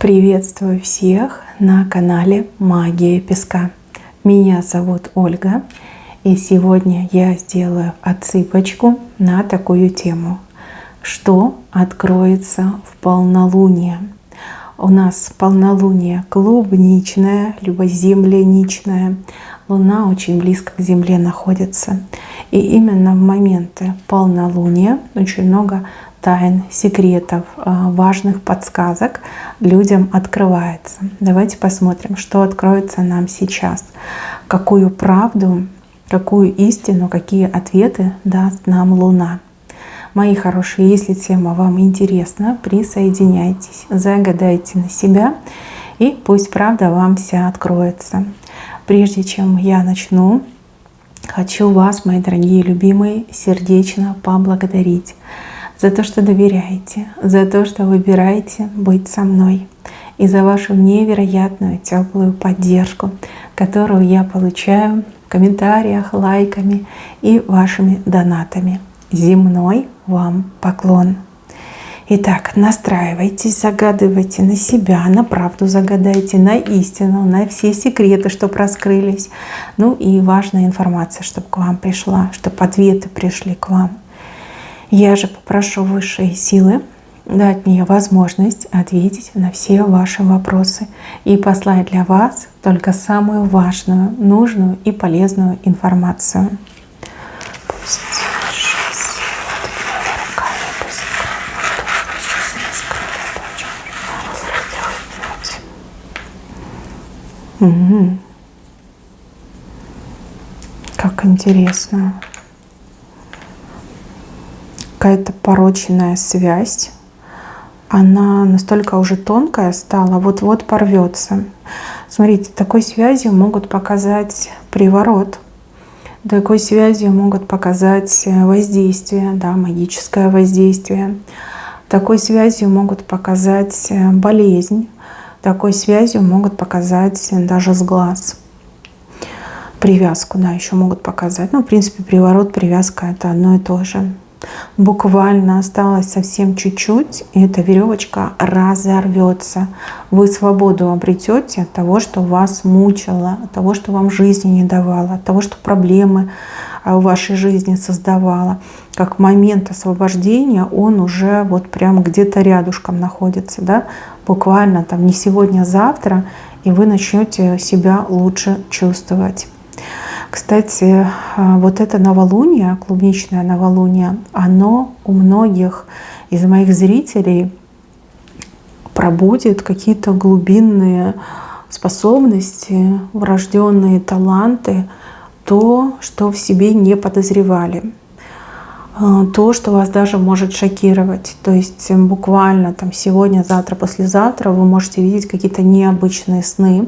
Приветствую всех на канале Магия Песка. Меня зовут Ольга, и сегодня я сделаю отсыпочку на такую тему. Что откроется в полнолуние? У нас полнолуние клубничное, либо земляничное. Луна очень близко к Земле находится. И именно в моменты полнолуния очень много тайн, секретов, важных подсказок людям открывается. Давайте посмотрим, что откроется нам сейчас. Какую правду, какую истину, какие ответы даст нам Луна. Мои хорошие, если тема вам интересна, присоединяйтесь, загадайте на себя, и пусть правда вам вся откроется. Прежде чем я начну, хочу вас, мои дорогие любимые, сердечно поблагодарить за то, что доверяете, за то, что выбираете быть со мной, и за вашу невероятную теплую поддержку, которую я получаю в комментариях, лайками и вашими донатами. Земной вам поклон. Итак, настраивайтесь, загадывайте на себя, на правду загадайте, на истину, на все секреты, чтобы раскрылись. Ну и важная информация, чтобы к вам пришла, чтобы ответы пришли к вам. Я же попрошу высшие силы дать мне возможность ответить на все ваши вопросы и послать для вас только самую важную, нужную и полезную информацию. Как интересно. Какая-то порочная связь. Она настолько уже тонкая стала, вот-вот порвется. Смотрите, такой связью могут показать приворот. Такой связью могут показать воздействие, да, магическое воздействие. Такой связью могут показать болезнь. Такой связью могут показать даже сглаз. Привязку, да, еще могут показать. Ну, в принципе, приворот, привязка — это одно и то же. Буквально осталось совсем чуть-чуть, и эта веревочка разорвется. Вы свободу обретете от того, что вас мучило, от того, что вам жизни не давало, от того, что проблемы в вашей жизни создавало. Как момент освобождения, он уже вот прям где-то рядышком находится, да? Буквально там не сегодня, а завтра, и вы начнете себя лучше чувствовать. Кстати, вот это новолуние, клубничное новолуние, оно у многих из моих зрителей пробудит какие-то глубинные способности, врожденные таланты, то, что в себе не подозревали, то, что вас даже может шокировать. То есть буквально там сегодня, завтра, послезавтра вы можете видеть какие-то необычные сны.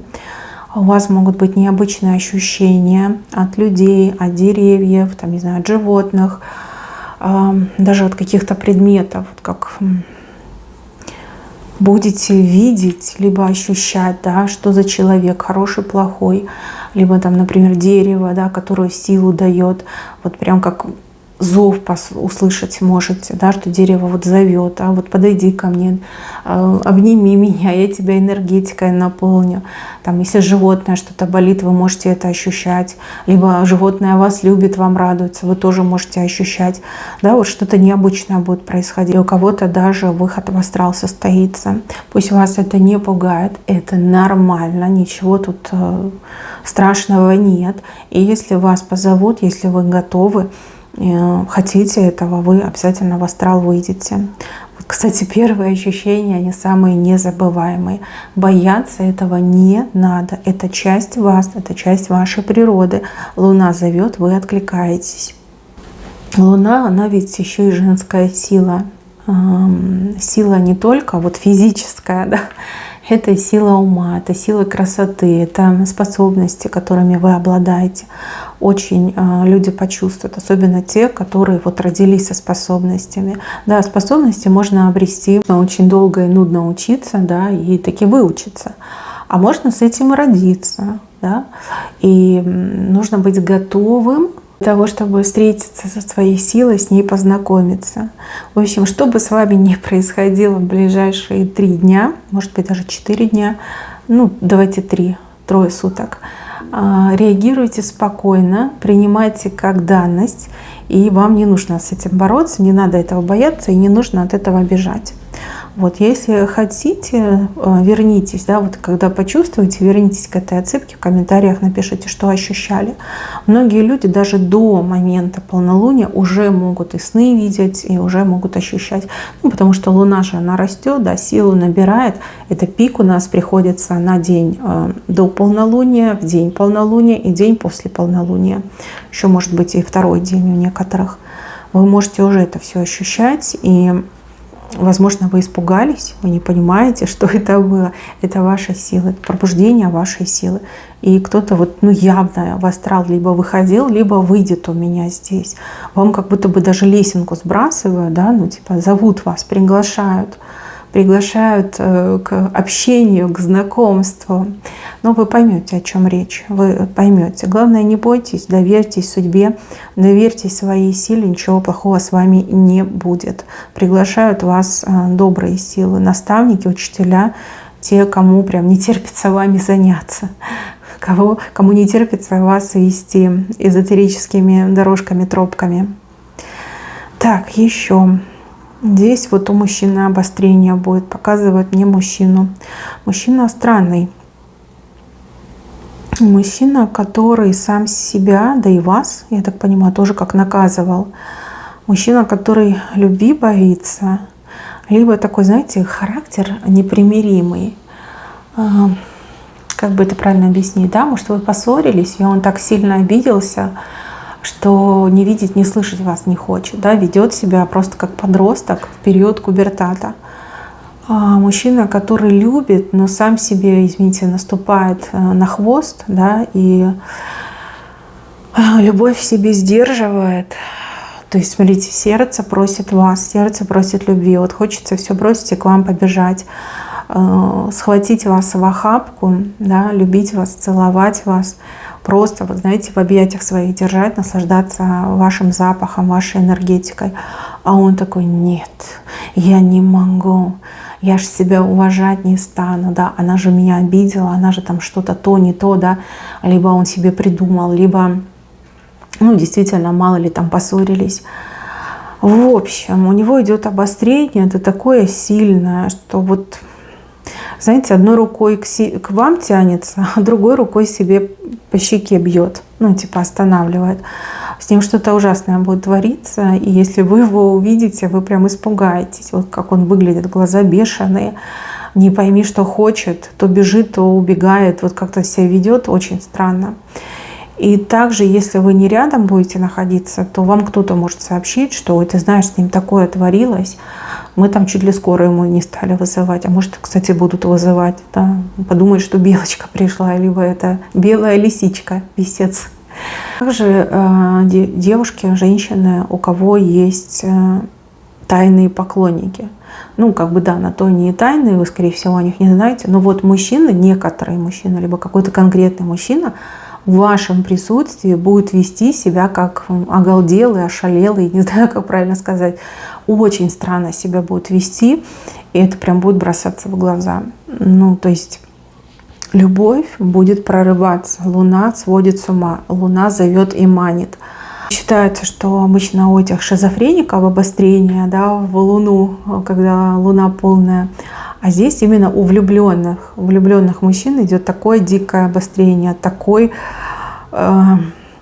У вас могут быть необычные ощущения от людей, от деревьев, там, не знаю, от животных, даже от каких-то предметов, как будете видеть, либо ощущать, да, что за человек, хороший, плохой, либо там, например, дерево, да, которое силу дает, вот прям как зов услышать можете, да, что дерево вот зовет, а вот подойди ко мне, обними меня, я тебя энергетикой наполню. Там, если животное что-то болит, вы можете это ощущать, либо животное вас любит, вам радуется, вы тоже можете ощущать, да, вот что-то необычное будет происходить. И у кого-то даже выход в астрал состоится. Пусть вас это не пугает, это нормально, ничего тут страшного нет. И если вас позовут, если вы готовы, хотите этого, вы обязательно в астрал выйдете. Вот, кстати, первые ощущения, они самые незабываемые. Бояться этого не надо. Это часть вас, это часть вашей природы. Луна зовет, вы откликаетесь. Луна, она ведь еще и женская сила. Сила не только вот физическая, да, это сила ума, это сила красоты, это способности, которыми вы обладаете. Очень люди почувствуют, особенно те, которые вот родились со способностями. Да, способности можно обрести, очень долго и нудно учиться, да, и таки выучиться. А можно с этим и родиться, да. И нужно быть готовым для того, чтобы встретиться со своей силой, с ней познакомиться. В общем, что бы с вами ни происходило в ближайшие 3 дня, может быть, даже 4 дня, ну, давайте 3 суток, реагируйте спокойно, принимайте как данность, и вам не нужно с этим бороться, не надо этого бояться и не нужно от этого бежать. Вот, если хотите, вернитесь, да, вот когда почувствуете, вернитесь к этой отсыпке, в комментариях напишите, что ощущали. Многие люди даже до момента полнолуния уже могут и сны видеть, и уже могут ощущать, ну, потому что Луна же, она растет, да, силу набирает. Это пик у нас приходится на день до полнолуния, в день полнолуния и день после полнолуния. Еще может быть и второй день у некоторых. Вы можете уже это все ощущать, и возможно, вы испугались, вы не понимаете, что это было. Это ваша сила, это пробуждение вашей силы. И кто-то вот, ну, явно в астрал либо выходил, либо выйдет у меня здесь. Вам как будто бы даже лесенку сбрасывают, да, ну, типа зовут вас, приглашают к общению, к знакомству. Но вы поймете, о чем речь, вы поймете. Главное, не бойтесь, доверьтесь судьбе, доверьтесь своей силе, ничего плохого с вами не будет. Приглашают вас добрые силы, наставники, учителя, те, кому прям не терпится вами заняться, кому не терпится вас вести эзотерическими дорожками, тропками. Так, еще. Здесь вот у мужчины обострение будет, показывает мне мужчину. Мужчина странный. Мужчина, который сам себя, да и вас, я так понимаю, тоже как наказывал. Мужчина, который любви боится. Либо такой, знаете, характер непримиримый. Как бы это правильно объяснить, да? Может, вы поссорились, и он так сильно обиделся, что не видеть, не слышать вас не хочет, да, ведет себя просто как подросток в период пубертата. Мужчина, который любит, но сам себе, извините, наступает на хвост, да, и любовь в себе сдерживает. То есть, смотрите, сердце просит вас, сердце просит любви. Вот хочется все бросить и к вам побежать, схватить вас в охапку, да, любить вас, целовать вас. Просто, вот знаете, в объятиях своих держать, наслаждаться вашим запахом, вашей энергетикой. А он такой: нет, я не могу, я же себя уважать не стану, да, она же меня обидела, она же там что-то то, не то, да, либо он себе придумал, либо, ну, действительно, мало ли там поссорились. В общем, у него идет обострение, это такое сильное, что вот, знаете, одной рукой к вам тянется, а другой рукой себе по щеке бьет, ну, типа останавливает. С ним что-то ужасное будет твориться, и если вы его увидите, вы прям испугаетесь, вот как он выглядит, глаза бешеные, не пойми, что хочет, то бежит, то убегает, вот как-то себя ведет очень странно. И также, если вы не рядом будете находиться, то вам кто-то может сообщить, что ой, ты знаешь, с ним такое творилось, мы там чуть ли скорую ему не стали вызывать, а может, кстати, будут вызывать, да? Подумают, что белочка пришла, либо это белая лисичка, писец. Также девушки, женщины, у кого есть тайные поклонники. Ну, как бы да, на то они и тайные, вы, скорее всего, о них не знаете, но вот мужчины, некоторые мужчины, либо какой-то конкретный мужчина в вашем присутствии будет вести себя как оголделый, ошалелый, не знаю, как правильно сказать. Очень странно себя будет вести, и это прям будет бросаться в глаза. Ну, то есть любовь будет прорываться, Луна сводит с ума, Луна зовет и манит. Считается, что обычно у этих шизофреников обострение, да, в Луну, когда Луна полная. А здесь именно у влюбленных мужчин идет такое дикое обострение, такой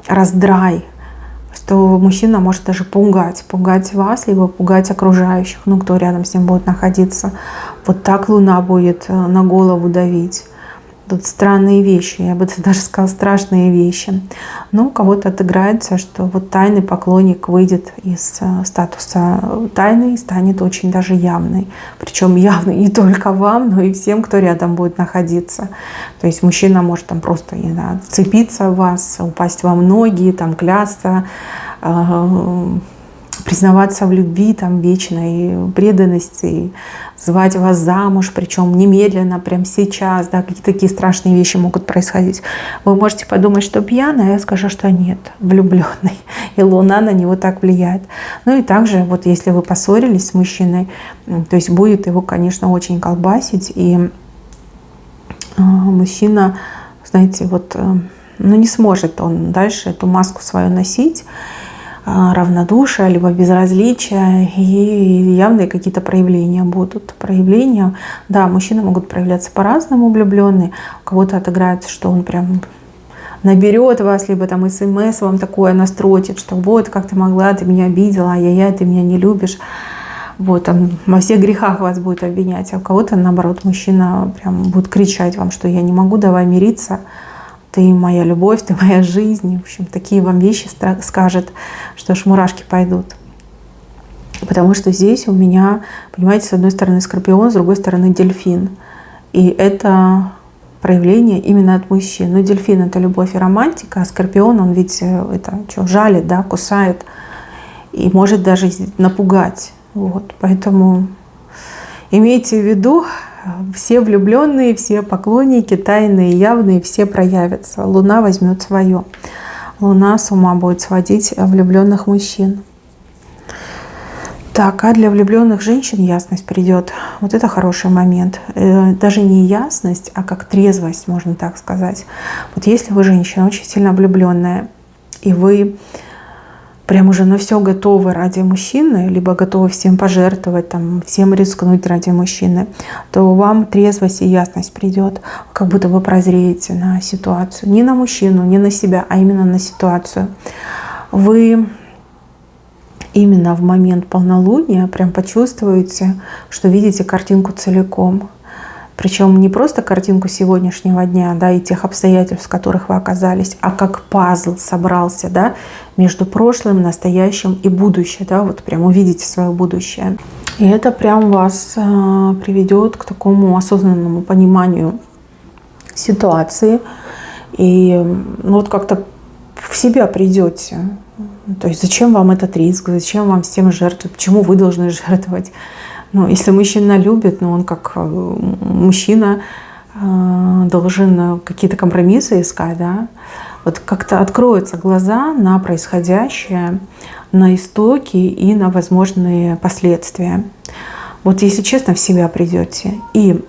раздрай, что мужчина может даже пугать вас, либо пугать окружающих, ну, кто рядом с ним будет находиться. Вот так Луна будет на голову давить. Тут странные вещи, я бы даже сказала, страшные вещи. Но у кого-то отыграется, что вот тайный поклонник выйдет из статуса тайны и станет очень даже явный. Причем явный не только вам, но и всем, кто рядом будет находиться. То есть мужчина может там просто, не знаю, вцепиться в вас, упасть вам в ноги, там клясться, признаваться в любви там вечной преданности, и звать вас замуж, причем немедленно, прямо сейчас, да, какие-то такие страшные вещи могут происходить. Вы можете подумать, что пьяный, а я скажу, что нет, влюбленный. И Луна на него так влияет. Ну и также, вот если вы поссорились с мужчиной, то есть будет его, конечно, очень колбасить, и мужчина, знаете, вот, ну не сможет он дальше эту маску свою носить, равнодушия, либо безразличия, и явные какие-то проявления будут. Проявления, да, мужчины могут проявляться по-разному, влюбленные. У кого-то отыграется, что он прям наберет вас, либо там СМС вам такое настрочит, что вот, как ты могла, ты меня обидела, ай-яй-яй, ты меня не любишь. Вот, там во всех грехах вас будет обвинять. А у кого-то, наоборот, мужчина прям будет кричать вам, что я не могу, давай мириться. Ты моя любовь, ты моя жизнь. В общем, такие вам вещи скажет, что аж мурашки пойдут. Потому что здесь у меня, понимаете, с одной стороны скорпион, с другой стороны дельфин. И это проявление именно от мужчин. Но дельфин — это любовь и романтика, а скорпион, он ведь это что, жалит, да, кусает и может даже напугать. Вот. Поэтому имейте в виду, все влюбленные, все поклонники, тайные, явные, все проявятся. Луна возьмет свое. Луна с ума будет сводить влюбленных мужчин. Так, а для влюбленных женщин ясность придет. Вот это хороший момент. Даже не ясность, а как трезвость, можно так сказать. Вот если вы женщина очень сильно влюбленная, и вы прям уже на все готовы ради мужчины, либо готовы всем пожертвовать, там, всем рискнуть ради мужчины, то вам трезвость и ясность придет, как будто вы прозреете на ситуацию. Не на мужчину, не на себя, а именно на ситуацию. Вы именно в момент полнолуния прям почувствуете, что видите картинку целиком. Причем не просто картинку сегодняшнего дня, да, и тех обстоятельств, в которых вы оказались, а как пазл собрался, да, между прошлым, настоящим и будущим, да, вот прям увидите свое будущее. И это прям вас приведет к такому осознанному пониманию ситуации. И ну, вот как-то в себя придете. То есть зачем вам этот риск, зачем вам с тем жертвовать, почему вы должны жертвовать? Ну, если мужчина любит, но он как мужчина должен какие-то компромиссы искать, да, вот как-то откроются глаза на происходящее, на истоки и на возможные последствия. Вот если честно, в себя придете. И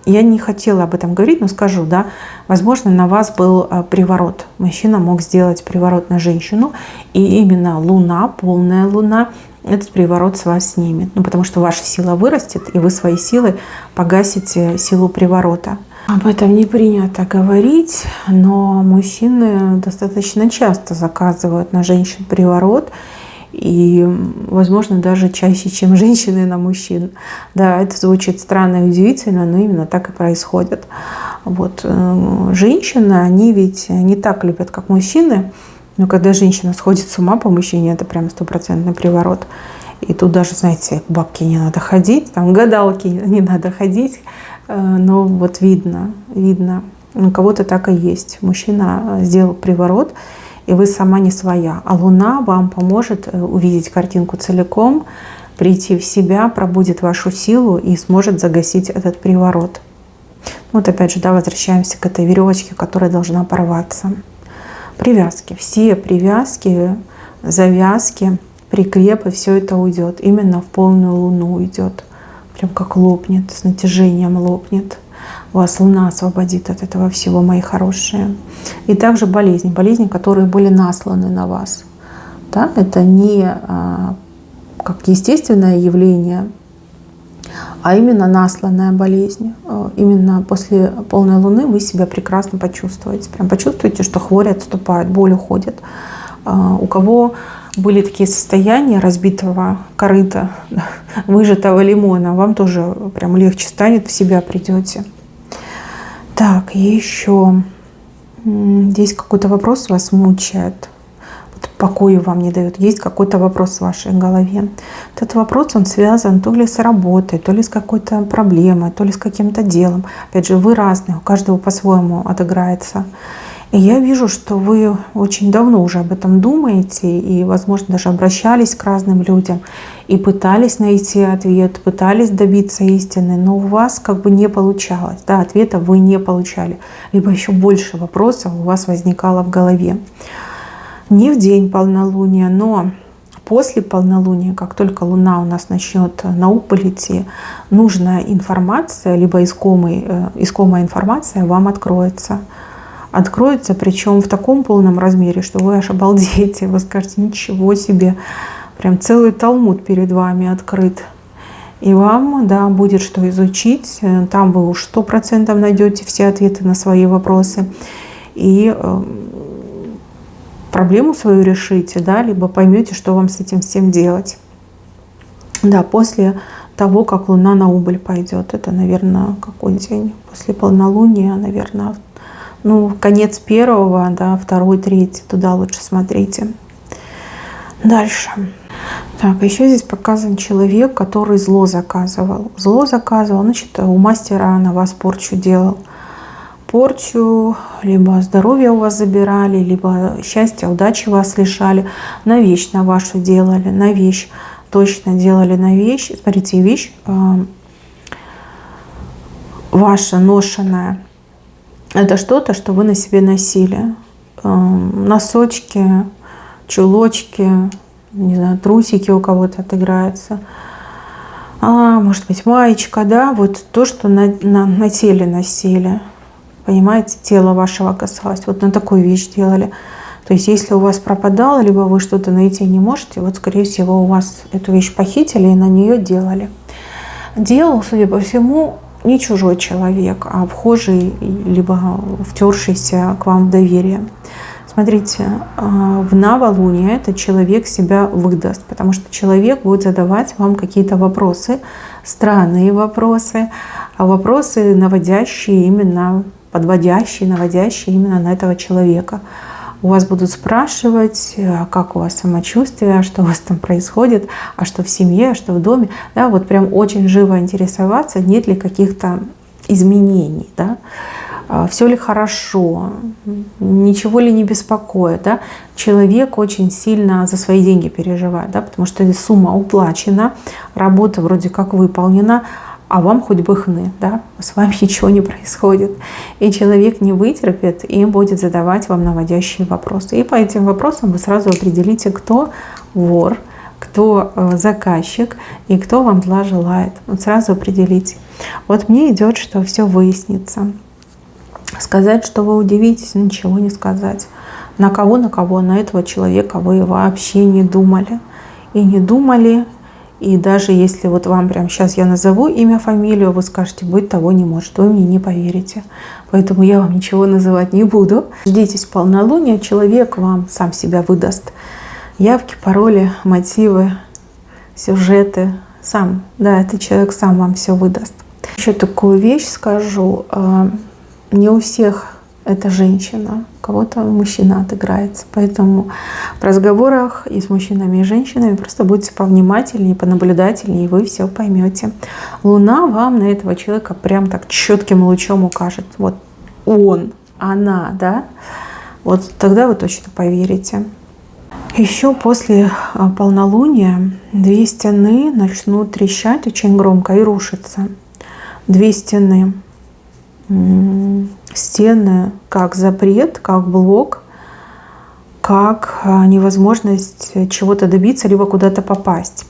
я не хотела об этом говорить, но скажу, да, возможно, на вас был приворот. Мужчина мог сделать приворот на женщину, и именно Луна, полная Луна, этот приворот с вас снимет. Ну, потому что ваша сила вырастет, и вы своей силой погасите силу приворота. Об этом не принято говорить, но мужчины достаточно часто заказывают на женщин приворот. И, возможно, даже чаще, чем женщины на мужчин. Да, это звучит странно и удивительно, но именно так и происходит. Вот. Женщины, они ведь не так любят, как мужчины. Но когда женщина сходит с ума по мужчине, это прям стопроцентный приворот. И тут даже, знаете, к бабке не надо ходить, там гадалки не надо ходить. Но вот видно. У кого-то так и есть. Мужчина сделал приворот, и вы сама не своя. А Луна вам поможет увидеть картинку целиком, прийти в себя, пробудит вашу силу и сможет загасить этот приворот. Вот опять же, да, возвращаемся к этой веревочке, которая должна порваться. Привязки. Все привязки, завязки, прикрепы, все это уйдет. Именно в полную Луну уйдет. Прям как лопнет, с натяжением лопнет. Вас Луна освободит от этого всего, мои хорошие. И также болезни, которые были насланы на вас. Да? Это не как естественное явление, а именно насланная болезнь. Именно после полной Луны вы себя прекрасно почувствуете. Прям почувствуете, что хворь отступает, боль уходит. У кого были такие состояния разбитого корыта, выжатого лимона, вам тоже прям легче станет, в себя придете. Так, еще здесь какой-то вопрос вас мучает, покоя вам не дает. Есть какой-то вопрос в вашей голове. Этот вопрос, он связан то ли с работой, то ли с какой-то проблемой, то ли с каким-то делом. Опять же, вы разные, у каждого по-своему отыграется. И я вижу, что вы очень давно уже об этом думаете и, возможно, даже обращались к разным людям и пытались найти ответ, пытались добиться истины, но у вас как бы не получалось. Да, ответа вы не получали. Либо еще больше вопросов у вас возникало в голове. Не в день полнолуния, но после полнолуния, как только Луна у нас начнет на убыль идти, нужная информация, либо искомая информация вам откроется. Откроется, причем в таком полном размере, что вы аж обалдеете. Вы скажете: ничего себе, прям целый талмуд перед вами открыт. И вам, да, будет что изучить. Там вы уж 100% найдете все ответы на свои вопросы. И проблему свою решите, да, либо поймете, что вам с этим всем делать. Да, после того, как Луна на убыль пойдет. Это, наверное, какой день? После полнолуния, наверное, конец первого, да, второй, третий. Туда лучше смотрите. Дальше. Так, еще здесь показан человек, который зло заказывал. Зло заказывал, значит, у мастера на вас порчу делал. Порчу, либо здоровье у вас забирали, либо счастья, удачи вас лишали. На вещь на вашу делали, на вещь. Точно делали на вещь. Смотрите, вещь ваша ношенная. Это что-то, что вы на себе носили. Носочки, чулочки, не знаю, трусики у кого-то отыграются. Может быть, маечка, да, вот то, что на теле носили. Понимаете, тело вашего касалось. Вот на такую вещь делали. То есть, если у вас пропадало, либо вы что-то найти не можете, вот, скорее всего, у вас эту вещь похитили и на нее делали. Делал, судя по всему, не чужой человек, а вхожий, либо втершийся к вам в доверие. Смотрите, в новолуние этот человек себя выдаст, потому что человек будет задавать вам какие-то вопросы, странные вопросы, вопросы, наводящие именно, подводящие, наводящие именно на этого человека. У вас будут спрашивать, как у вас самочувствие, что у вас там происходит, а что в семье, а что в доме. Да, вот прям очень живо интересоваться, нет ли каких-то изменений, да? Все ли хорошо, ничего ли не беспокоит. Да? Человек очень сильно за свои деньги переживает, да? Потому что сумма уплачена, работа вроде как выполнена, а вам хоть бы хны, да? С вами ничего не происходит. И человек не вытерпит и будет задавать вам наводящие вопросы. И по этим вопросам вы сразу определите, кто вор, кто заказчик и кто вам зла желает. Вот сразу определите. Вот мне идет, что все выяснится. Сказать, что вы удивитесь, ничего не сказать. На кого, на этого человека вы вообще не думали. И не думали. И даже если вот вам прямо сейчас я назову имя, фамилию, вы скажете: быть того не может, вы мне не поверите. Поэтому я вам ничего называть не буду. Ждитесь полнолуния, человек вам сам себя выдаст. Явки, пароли, мотивы, сюжеты. Сам, да, этот человек сам вам все выдаст. Еще такую вещь скажу. Не у всех это женщина, у кого-то мужчина отыграется. Поэтому в разговорах и с мужчинами, и с женщинами просто будьте повнимательнее, понаблюдательнее, и вы все поймете. Луна вам на этого человека прям так четким лучом укажет. Вот он, она, да? Вот тогда вы точно поверите. Еще после полнолуния две стены начнут трещать очень громко и рушиться. Две стены. Стены как запрет, как блок, как невозможность чего-то добиться, либо куда-то попасть.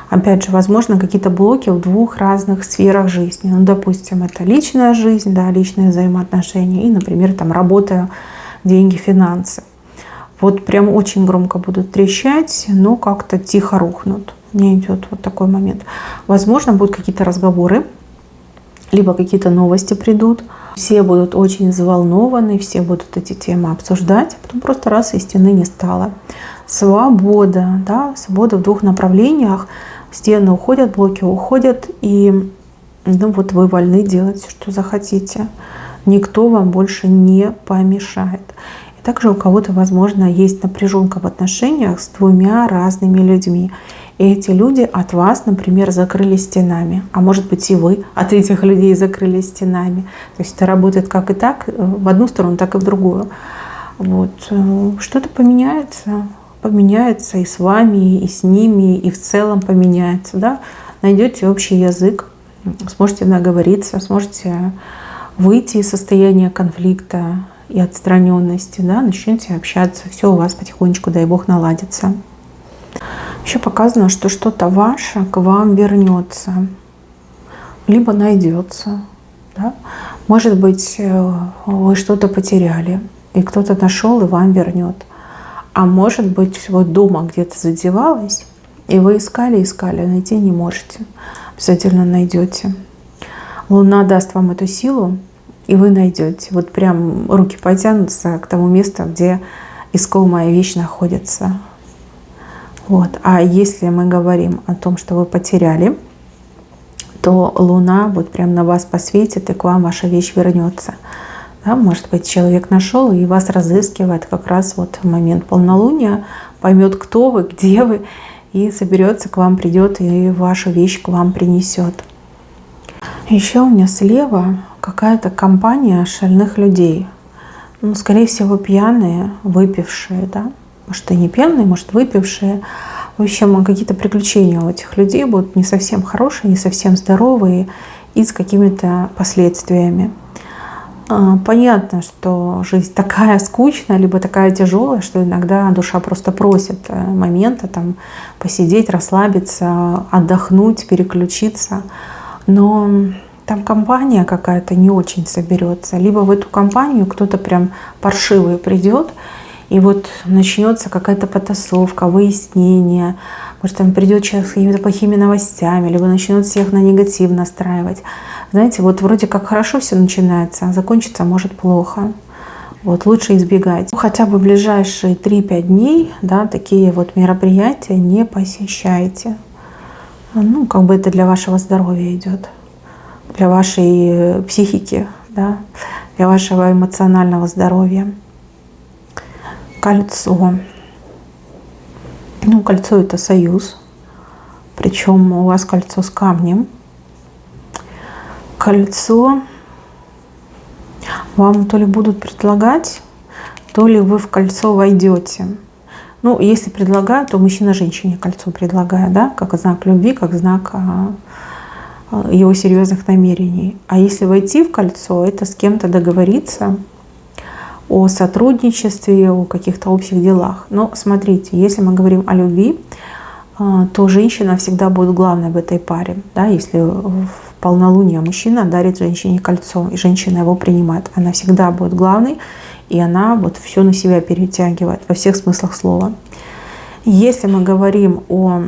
Опять же, возможно, какие-то блоки в двух разных сферах жизни. Ну, допустим, это личная жизнь, да, личные взаимоотношения и, например, там работа, деньги, финансы. Вот прям очень громко будут трещать, но как-то тихо рухнут. Мне идет вот такой момент. Возможно, будут какие-то разговоры, либо какие-то новости придут. Все будут очень взволнованы, все будут эти темы обсуждать. Потом просто раз и стены не стало. Свобода, да, свобода в двух направлениях. Стены уходят, блоки уходят, и вот вы вольны делать, что захотите. Никто вам больше не помешает. И также у кого-то, возможно, есть напряженка в отношениях с двумя разными людьми. И эти люди от вас, например, закрылись стенами. А может быть, и вы от этих людей закрылись стенами. То есть это работает как и так, в одну сторону, так и в другую. Вот. Что-то поменяется. Поменяется и с вами, и с ними, и в целом поменяется. Да? Найдете общий язык, сможете наговориться, сможете выйти из состояния конфликта и отстраненности, да? Начнете общаться, все у вас потихонечку, дай бог, наладится. Еще показано, что что-то ваше к вам вернется, либо найдется. Да? Может быть, вы что-то потеряли, и кто-то нашел и вам вернет. А может быть, вот дома где-то задевалось, и вы искали, найти не можете. Обязательно найдете. Луна даст вам эту силу, и вы найдете. Вот прям руки потянутся к тому месту, где искомая вещь находится. Вот. А если мы говорим о том, что вы потеряли, то Луна вот прям на вас посветит, и к вам ваша вещь вернется. Да, может быть, человек нашел и вас разыскивает как раз вот в момент полнолуния, поймет, кто вы, где вы, и соберется к вам, придет и вашу вещь к вам принесет. Еще у меня слева какая-то компания шальных людей. Ну, скорее всего, пьяные, выпившие, да? Может, и не пьяные, может, выпившие. В общем, какие-то приключения у этих людей будут не совсем хорошие, не совсем здоровые и с какими-то последствиями. Понятно, что жизнь такая скучная, либо такая тяжелая, что иногда душа просто просит момента там посидеть, расслабиться, отдохнуть, переключиться. Но там компания какая-то не очень соберется. Либо в эту компанию кто-то прям паршивый придет, и вот начнется какая-то потасовка, выяснение. Может, там придет человек с какими-то плохими новостями, либо начнет всех на негатив настраивать. Знаете, вот вроде как хорошо все начинается, а закончится может плохо. Вот лучше избегать. Хотя бы ближайшие 3-5 дней, да, такие вот мероприятия не посещайте. Ну, как бы это для вашего здоровья идет, для вашей психики, да, для вашего эмоционального здоровья. Кольцо. Ну, кольцо — это союз. Причем у вас кольцо с камнем. Кольцо вам то ли будут предлагать, то ли вы в кольцо войдете. Ну, если предлагают, то мужчина женщине кольцо предлагает, да, как знак любви, как знак его серьезных намерений. А если войти в кольцо, это с кем-то договориться о сотрудничестве, о каких-то общих делах. Но смотрите, если мы говорим о любви, то женщина всегда будет главной в этой паре. Да? Если в полнолуние мужчина дарит женщине кольцо, и женщина его принимает, она всегда будет главной, и она вот все на себя перетягивает во всех смыслах слова. Если мы говорим о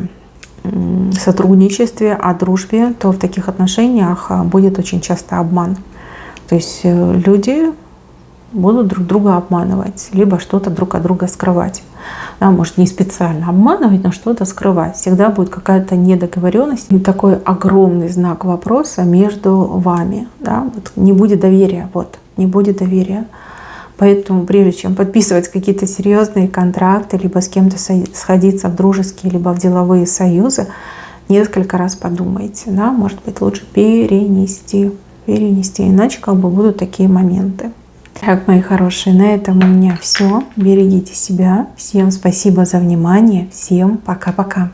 сотрудничестве, о дружбе, то в таких отношениях будет очень часто обман. То есть люди будут друг друга обманывать, либо что-то друг от друга скрывать. Да, может, не специально обманывать, но что-то скрывать. Всегда будет какая-то недоговоренность, и такой огромный знак вопроса между вами. Да? Вот не будет доверия. Вот, не будет доверия. Поэтому прежде чем подписывать какие-то серьезные контракты, либо с кем-то сходиться в дружеские, либо в деловые союзы, несколько раз подумайте. Да? Может быть, лучше перенести. Иначе как бы будут такие моменты. Так, мои хорошие, на этом у меня все. Берегите себя. Всем спасибо за внимание. Всем пока-пока.